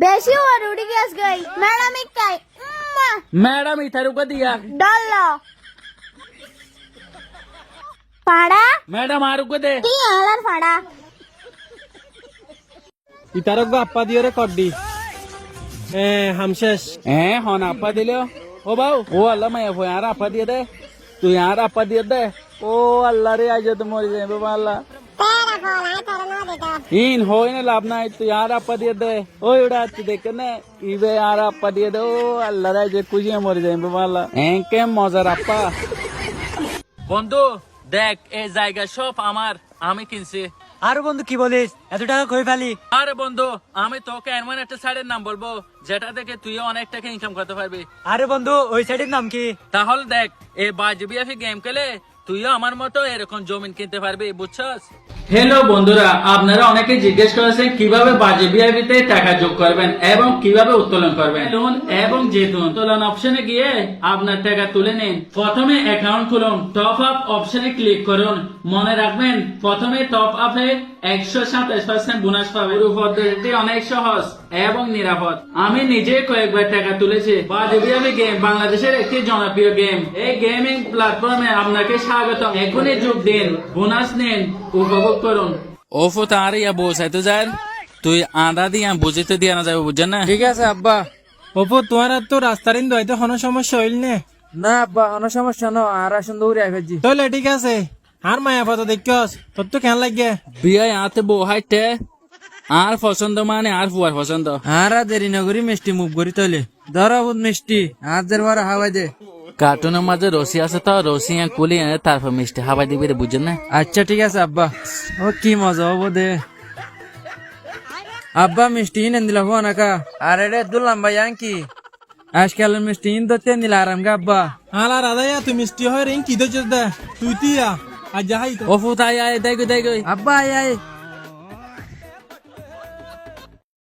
বেশি ওর উড়ি গেছ গই ম্যাডাম ইকাই मैडम इधर रुक दिया ডল্লো পাড়া मैडम आ रुक दे কি আলার পাড়া ইতারক গো আপা দিও রে কড্ডি হামশেষ होना आपा दिलो ओ बाऊ ओ अल्लाह मैं वो यार आपा दिए दे तू यार आपा दिए दे ओ अल्लाह रे आज तो मर जाए बाबा अल्लाह তেরা কল আই তেরা না দেতা इन हो ना लाभ ना तू यार आपा दिए दे ओ उड़ा तू देख ने इबे यार आपा दिए दे ओ अल्लाह रे जे कुछ मर जाए बाबा अल्लाह के मजार आपा বন্ধু দেখ এই জায়গা সব আমার আমি কিনছি আরে বন্ধু কি বলিস এত টাকা কই ফেলি? আরে বন্ধু আমি তোকে এমন একটা সাইডের নাম বলবো যেটা থেকে তুইও অনেক টাকা ইনকাম করতে পারবি আরে বন্ধু ওই সাইডের নাম কি? তাহলে দেখ এই বাজবিয়াফি গেম খেলে তুইও আমার মতো এরকম জমিন কিনতে পারবি বুঝছস। হ্যালো বন্ধুরা, আপনারা অনেকে জিজ্ঞেস করেছেন কিভাবে বাজবিয়াফিতে টাকা যোগ করবেন এবং কিভাবে উত্তোলন করবেন। লোন এবং যেহেতু উত্তোলন অপশনে গিয়ে আপনার টাকা তুলে নিন। প্রথমে অ্যাকাউন্ট খুলুন, টপ আপ অপশনে ক্লিক করুন। মনে রাখবেন প্রথমে টপ আপে 127% বোনাস পাবে। পুরো পদ্ধতিটি অনেক সহজ এবং নিরাপদ। আমি নিজে কয়েকবার টাকা তুলেছি। বাজবিয়াফি গেম বাংলাদেশের একটি জনপ্রিয় গেম। এই গেমিং প্ল্যাটফর্মে আপনাকে স্বাগতম। এখনই যোগ দিন, বোনাস নিন, উপভোগ করুন। ওফো তারে ইয়া বসাই তো যার তুই আদা দিয়া বুঝিতে দিয়া না যাবে বুঝছেন না। ঠিক আছে আব্বা। ওপো তোমার তো রাস্তার ইন দইতে কোনো সমস্যা হইল নে? না আব্বা কোনো সমস্যা না, আর আসুন দৌড়ে আইফেজি। তাহলে ঠিক আছে। আর মায়া পাতা দেখিস তোর তো কেন লাগে? বিয়া আতে বউ হাইতে আর পছন্দ মানে আর ফুয়ার পছন্দ। আর দেরি না করি মিষ্টি মুভ করি তাহলে ধরা বুধ মিষ্টি আর দের বড় হাওয়াই দে। কার্টুনের মাঝে রসি আছে তো রসি কুলি এনে তারপর মিষ্টি হাওয়াই দিবি রে বুঝছেন না। আচ্ছা ঠিক আছে আব্বা। ও কি মজা হবো দে। আব্বা মিষ্টি ইন দিলা হো নাকা আর রে দুলাম ভাই আঙ্কি আজকাল মিষ্টি ইন দতে নিলা আরাম গা আব্বা। আলা রাধাইয়া তুই মিষ্টি হয় রিং কি দে তুই তিয়া আজ যাই তো। ওফো তাই আয় দেখ দেখ আব্বা আয় আয়